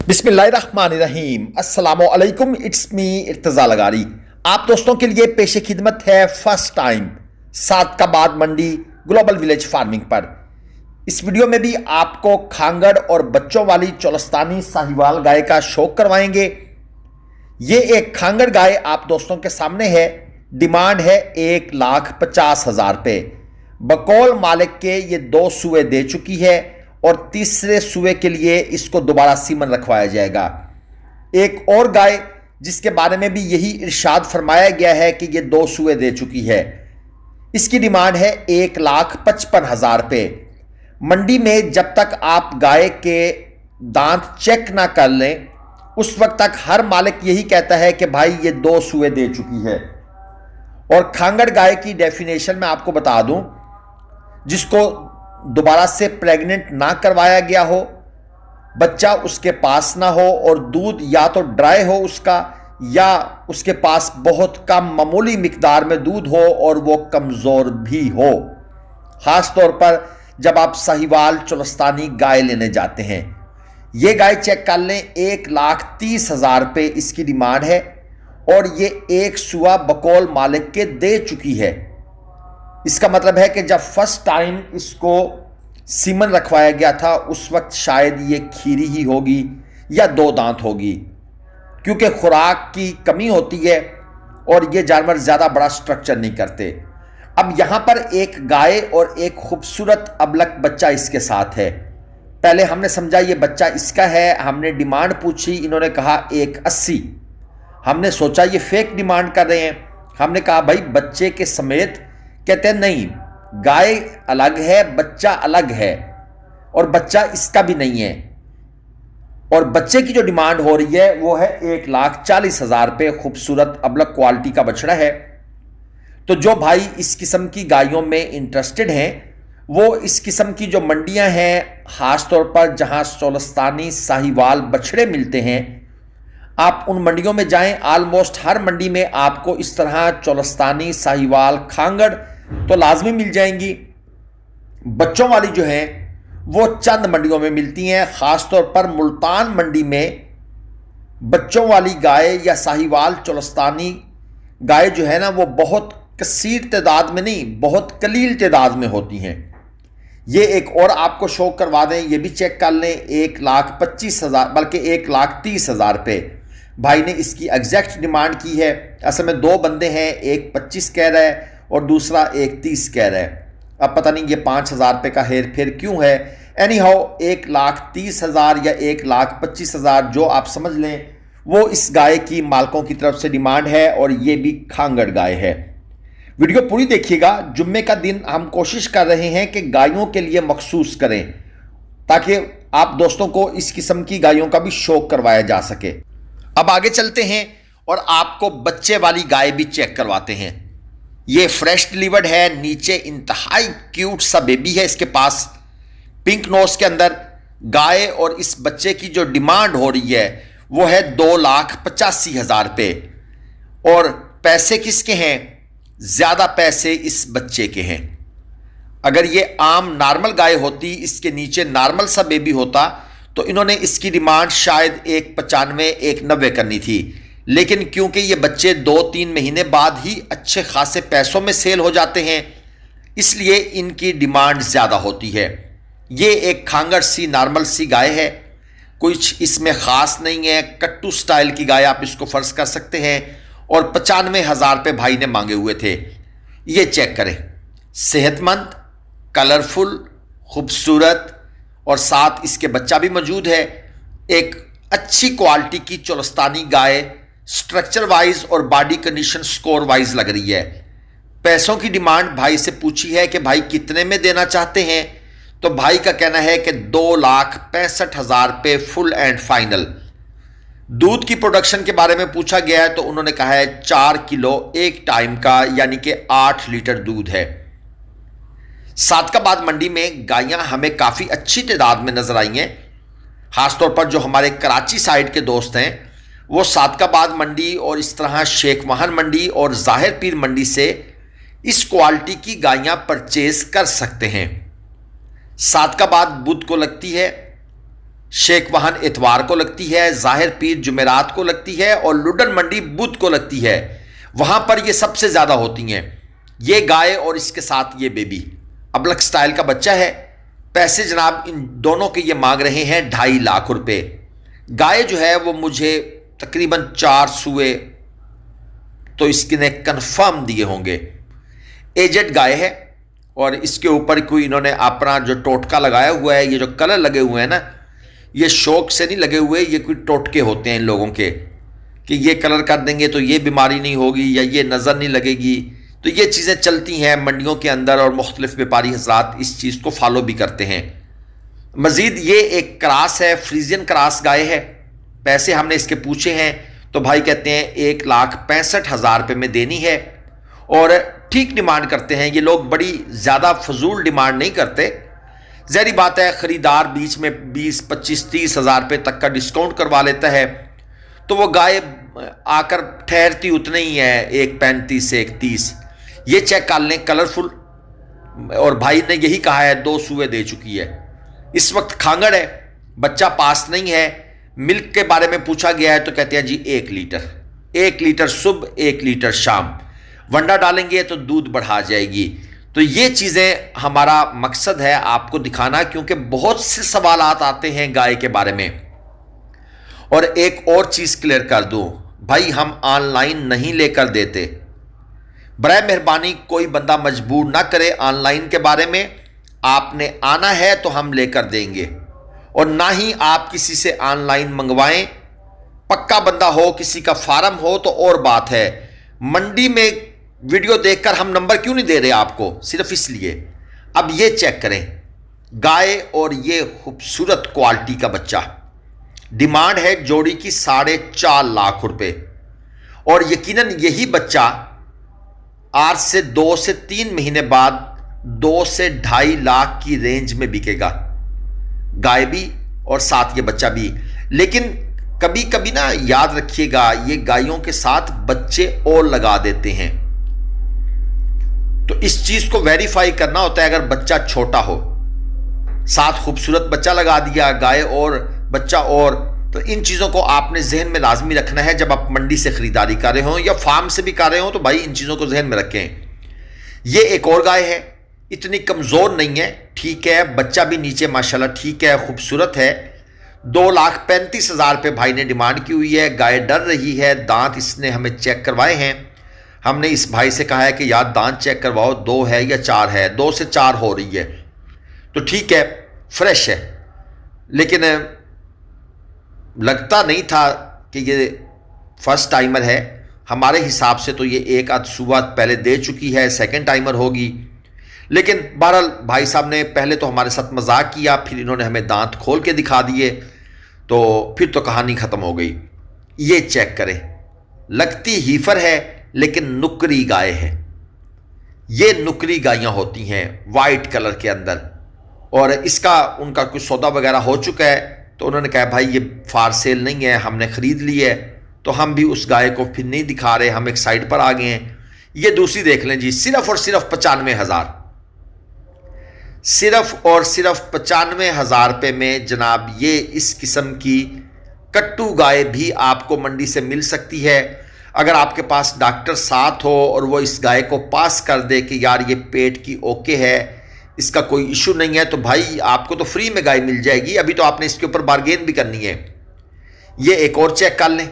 बिस्मिल्लाहिर्रहमानिर्रहीम अस्सलामुअलैकुम। It's me Irtaza Lagari. आप दोस्तों के लिए पेश खिदमत है first time Sadiqabad Mandi global village farming पर। इस वीडियो में भी आपको खांगड़ और बच्चों वाली चोलस्तानी साहिवाल गाय का शौक करवाएंगे। ये एक खांगड़ गाय आप दोस्तों के सामने है। डिमांड है 1,50,000 रुपये। बकौल मालिक के ये 2 सुए दे चुकी है और तीसरे सुए के लिए इसको दोबारा सीमन रखवाया जाएगा। एक और गाय जिसके बारे में भी यही इरशाद फरमाया गया है कि ये 2 सुए दे चुकी है, इसकी डिमांड है 1,55,000 रुपये। मंडी में जब तक आप गाय के दांत चेक ना कर लें उस वक्त तक हर मालिक यही कहता है कि भाई ये 2 सुए दे चुकी है। और खांगड़ गाय की डेफिनेशन में आपको बता दूं, जिसको दोबारा से प्रेग्नेंट ना करवाया गया हो, बच्चा उसके पास ना हो और दूध या तो ड्राई हो उसका या उसके पास बहुत कम मामूली मिकदार में दूध हो और वो कमज़ोर भी हो, ख़ास तौर पर जब आप साहिवाल चोलस्तानी गाय लेने जाते हैं। ये गाय चेक कर लें, 1,30,000 रुपये इसकी डिमांड है और ये एक सुआ बकौल मालिक के दे चुकी है। इसका मतलब है कि जब फर्स्ट टाइम इसको सीमन रखवाया गया था उस वक्त शायद ये खीरी ही होगी या 2 दांत होगी, क्योंकि खुराक की कमी होती है और ये जानवर ज़्यादा बड़ा स्ट्रक्चर नहीं करते। अब यहाँ पर एक गाय और एक खूबसूरत अबलक बच्चा इसके साथ है। पहले हमने समझा ये बच्चा इसका है, हमने डिमांड पूछी, इन्होंने कहा 1,80। हमने सोचा ये फेक डिमांड कर रहे हैं। हमने कहा भाई बच्चे के समेत, कहते हैं नहीं, गाय अलग है बच्चा अलग है और बच्चा इसका भी नहीं है। और बच्चे की जो डिमांड हो रही है वो है 1,40,000 रुपये। खूबसूरत अबलक क्वालिटी का बछड़ा है। तो जो भाई इस किस्म की गायों में इंटरेस्टेड हैं वो इस किस्म की जो मंडियां हैं, ख़ास तौर पर जहां चोलस्तानी साहिवाल बछड़े मिलते हैं, आप उन मंडियों में जाएं। ऑलमोस्ट हर मंडी में आपको इस तरह चोलस्तानी साहिवाल खांगड़ तो लाजमी मिल जाएंगी। बच्चों वाली जो हैं वो चंद मंडियों में मिलती हैं। ख़ास तौर पर मुल्तान मंडी में बच्चों वाली गाय या साहिवाल चोलस्तानी गाय जो है ना वो बहुत कसीर तादाद में नहीं, बहुत कलील तादाद में होती हैं। ये एक और आपको शौक करवा दें, ये भी चेक कर लें, 1,25,000 बल्कि 1,30,000 रुपये भाई ने इसकी एग्जैक्ट डिमांड की है। असल में 2 बंदे हैं, एक 25 कह रहा है और दूसरा 1,30 कह रहा है। अब पता नहीं ये 5,000 रुपये का हेर फेर क्यों है। एनी हाउ 1,30,000 या 1,25,000 जो आप समझ लें वो इस गाय की मालकों की तरफ से डिमांड है और ये भी खांगड़ गाय है। वीडियो पूरी देखिएगा। जुम्मे का दिन हम कोशिश कर रहे हैं कि गायों के लिए मखसूस करें ताकि आप दोस्तों को इस किस्म की गायों का भी शौक करवाया जा सके। अब आगे चलते हैं और आपको बच्चे वाली गाय भी चेक करवाते हैं। ये फ्रेश डिलीवर्ड है, नीचे इंतहाई क्यूट सा बेबी है इसके पास, पिंक नोज के अंदर गाय। और इस बच्चे की जो डिमांड हो रही है वो है 2,85,000 रुपये। और पैसे किसके हैं? ज़्यादा पैसे इस बच्चे के हैं। अगर ये आम नॉर्मल गाय होती, इसके नीचे नॉर्मल सा बेबी होता, तो इन्होंने इसकी डिमांड शायद 1,95, 1,90 करनी थी। लेकिन क्योंकि ये बच्चे 2-3 महीने बाद ही अच्छे खासे पैसों में सेल हो जाते हैं, इसलिए इनकी डिमांड ज़्यादा होती है। ये एक खांगड़ सी नॉर्मल सी गाय है, कुछ इसमें ख़ास नहीं है। कट्टू स्टाइल की गाय आप इसको फ़र्ज कर सकते हैं। और 95,000 रुपये भाई ने मांगे हुए थे। ये चेक करें, सेहतमंद, कलरफुल, खूबसूरत और साथ इसके बच्चा भी मौजूद है। एक अच्छी क्वालिटी की चोलस्तानी गाय स्ट्रक्चर वाइज और बॉडी कंडीशन स्कोर वाइज लग रही है। पैसों की डिमांड भाई से पूछी है कि भाई कितने में देना चाहते हैं, तो भाई का कहना है कि 2,65,000 रुपये फुल एंड फाइनल। दूध की प्रोडक्शन के बारे में पूछा गया है तो उन्होंने कहा है 4 किलो एक टाइम का, यानी कि 8 लीटर दूध है। सादकाबाद मंडी में गायें हमें काफ़ी अच्छी तादाद में नजर आई हैं। खासतौर पर जो हमारे कराची साइड के दोस्त हैं वो सादकाबाद मंडी और इस तरह शेख वाहन मंडी और ज़ाहिर पीर मंडी से इस क्वालिटी की गायें परचेज कर सकते हैं। सादकाबाद बुध को लगती है शेख वाहन इतवार को लगती है, ज़ाहिर पीर जुमेरात को लगती है और लुडन मंडी बुध को लगती है। वहाँ पर ये सबसे ज़्यादा होती हैं। ये गाय और इसके साथ ये बेबी अबलक स्टाइल का बच्चा है। पैसे जनाब इन दोनों के ये मांग रहे हैं 2.5 लाख रुपए। गाय जो है वो मुझे तकरीबन 4 सूए तो इसने कन्फर्म दिए होंगे। एजेड गाय है और इसके ऊपर कोई इन्होंने अपना जो टोटका लगाया हुआ है, ये जो कलर लगे हुए हैं ना, ये शौक से नहीं लगे हुए, ये कोई टोटके होते हैं इन लोगों के कि ये कलर कर देंगे तो ये बीमारी नहीं होगी या ये नज़र नहीं लगेगी। तो ये चीज़ें चलती हैं मंडियों के अंदर और मुख्तलिफ व्यापारी हजरात इस चीज़ को फॉलो भी करते हैं। मज़ीद ये एक क्रास है, फ्रीजियन क्रास गाय है। पैसे हमने इसके पूछे हैं तो भाई कहते हैं 1,65,000 रुपये में देनी है और ठीक डिमांड करते हैं। ये लोग बड़ी ज़्यादा फजूल डिमांड नहीं करते। ज़ाहिर बात है ख़रीदार बीच में 20, 25, 30 हज़ार रुपये तक का डिस्काउंट करवा लेता है तो वो गाय आकर ठहरती उतनी ही है, 1,35 से 1,30। ये चेक कर लें, कलरफुल। और भाई ने यही कहा है 2 सूए दे चुकी है। इस वक्त खांगड़ है, बच्चा पास नहीं है। मिल्क के बारे में पूछा गया है तो कहते हैं जी 1 लीटर, 1 लीटर सुबह 1 लीटर शाम। वंडा डालेंगे तो दूध बढ़ा जाएगी। तो ये चीज़ें हमारा मकसद है आपको दिखाना, क्योंकि बहुत से सवालात आते हैं गाय के बारे में। और एक और चीज़ क्लियर कर दूं भाई, हम ऑनलाइन नहीं लेकर देते। बराए मेहरबानी कोई बंदा मजबूर ना करे ऑनलाइन के बारे में। आपने आना है तो हम लेकर देंगे और ना ही आप किसी से ऑनलाइन मंगवाएं। पक्का बंदा हो, किसी का फार्म हो तो और बात है। मंडी में वीडियो देखकर हम नंबर क्यों नहीं दे रहे आपको, सिर्फ इसलिए। अब ये चेक करें गाय और ये खूबसूरत क्वालिटी का बच्चा। डिमांड है जोड़ी की 4.5 लाख रुपए और यकीनन यही बच्चा आज से 2 से 3 महीने बाद 2 से 2.5 लाख की रेंज में बिकेगा, गाय भी और साथ ये बच्चा भी। लेकिन कभी कभी ना याद रखिएगा, ये गायों के साथ बच्चे और लगा देते हैं। तो इस चीज को वेरीफाई करना होता है। अगर बच्चा छोटा हो, साथ खूबसूरत बच्चा लगा दिया, गाय और बच्चा और, तो इन चीज़ों को आपने जहन में लाजमी रखना है जब आप मंडी से ख़रीदारी कर रहे हो या फार्म से भी कर रहे हो। तो भाई इन चीज़ों को जहन में रखें। ये एक और गाय है, इतनी कमज़ोर नहीं है, ठीक है। बच्चा भी नीचे माशाल्लाह ठीक है, खूबसूरत है। 2,35,000 रुपये भाई ने डिमांड की हुई है। गाय डर रही है, दांत इसने हमें चेक करवाए हैं। हमने इस भाई से कहा है कि यार दांत चेक करवाओ, 2 है या 4 है। 2 से 4 हो रही है तो ठीक है, फ्रेश है। लेकिन लगता नहीं था कि ये फर्स्ट टाइमर है। हमारे हिसाब से तो ये 1 आध सूबा पहले दे चुकी है, सेकंड टाइमर होगी। लेकिन बहरहाल भाई साहब ने पहले तो हमारे साथ मजाक किया, फिर इन्होंने हमें दांत खोल के दिखा दिए, तो फिर तो कहानी ख़त्म हो गई। ये चेक करें, लगती हीफर है लेकिन नुकरी गाय है। ये नुकरी गायें होती हैं वाइट कलर के अंदर। और इसका उनका कुछ सौदा वगैरह हो चुका है तो उन्होंने कहा भाई ये फार सेल नहीं है, हमने ख़रीद ली है। तो हम भी उस गाय को फिर नहीं दिखा रहे, हम एक साइड पर आ गए हैं। ये दूसरी देख लें जी, सिर्फ और सिर्फ 95,000, सिर्फ और सिर्फ 95,000 रुपये में जनाब ये इस किस्म की कट्टू गाय भी आपको मंडी से मिल सकती है। अगर आपके पास डॉक्टर साथ हो और वो इस गाय को पास कर दे कि यार ये पेट की ओके है, इसका कोई इशू नहीं है, तो भाई आपको तो फ्री में गाय मिल जाएगी। अभी तो आपने इसके ऊपर बार्गेन भी करनी है। ये एक और चेक कर लें,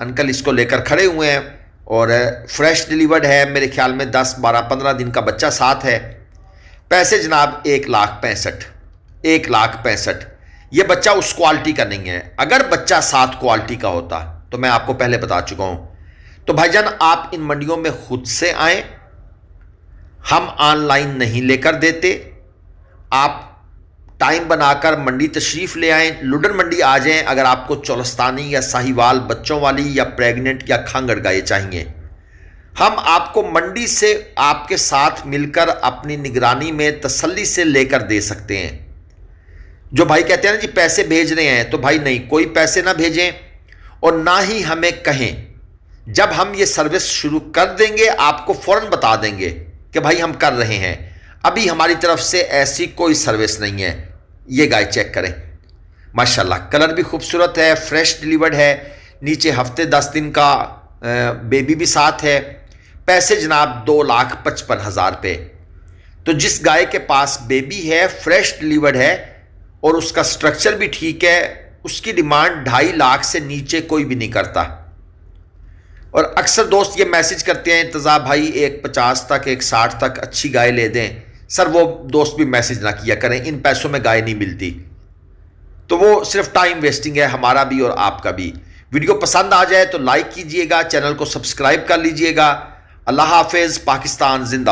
अंकल इसको लेकर खड़े हुए हैं और फ्रेश डिलीवर्ड है। मेरे ख्याल में 10, 12, 15 दिन का बच्चा साथ है। पैसे जनाब 1,65,000, 1,65,000। ये बच्चा उस क्वालिटी का नहीं है। अगर बच्चा 7 क्वालिटी का होता तो मैं आपको पहले बता चुका हूं। तो भाईजान आप इन मंडियों में खुद से आएँ, हम ऑनलाइन नहीं लेकर देते। आप टाइम बनाकर मंडी तशरीफ़ ले आएँ, लुडन मंडी आ जाएं। अगर आपको चौलस्तानी या साहिवाल बच्चों वाली या प्रेग्नेंट या खांगड़ गाय चाहिए, हम आपको मंडी से आपके साथ मिलकर अपनी निगरानी में तसल्ली से लेकर दे सकते हैं। जो भाई कहते हैं ना जी पैसे भेज रहे हैं, तो भाई नहीं, कोई पैसे ना भेजें और ना ही हमें कहें। जब हम ये सर्विस शुरू कर देंगे आपको फ़ौरन बता देंगे कि भाई हम कर रहे हैं। अभी हमारी तरफ से ऐसी कोई सर्विस नहीं है। ये गाय चेक करें, माशाल्लाह कलर भी खूबसूरत है, फ्रेश डिलीवर्ड है, नीचे हफ्ते 10 दिन का बेबी भी साथ है। पैसे जनाब 2,55,000 रुपये। तो जिस गाय के पास बेबी है, फ्रेश डिलीवर्ड है और उसका स्ट्रक्चर भी ठीक है, उसकी डिमांड 2.5 लाख से नीचे कोई भी नहीं करता। और अक्सर दोस्त ये मैसेज करते हैं इंतज़ा भाई 1,50 तक 1,60 तक अच्छी गाय ले दें। सर वो दोस्त भी मैसेज ना किया करें, इन पैसों में गाय नहीं मिलती। तो वो सिर्फ टाइम वेस्टिंग है, हमारा भी और आपका भी। वीडियो पसंद आ जाए तो लाइक कीजिएगा, चैनल को सब्सक्राइब कर लीजिएगा। अल्लाह हाफिज़, पाकिस्तान जिंदाबाद।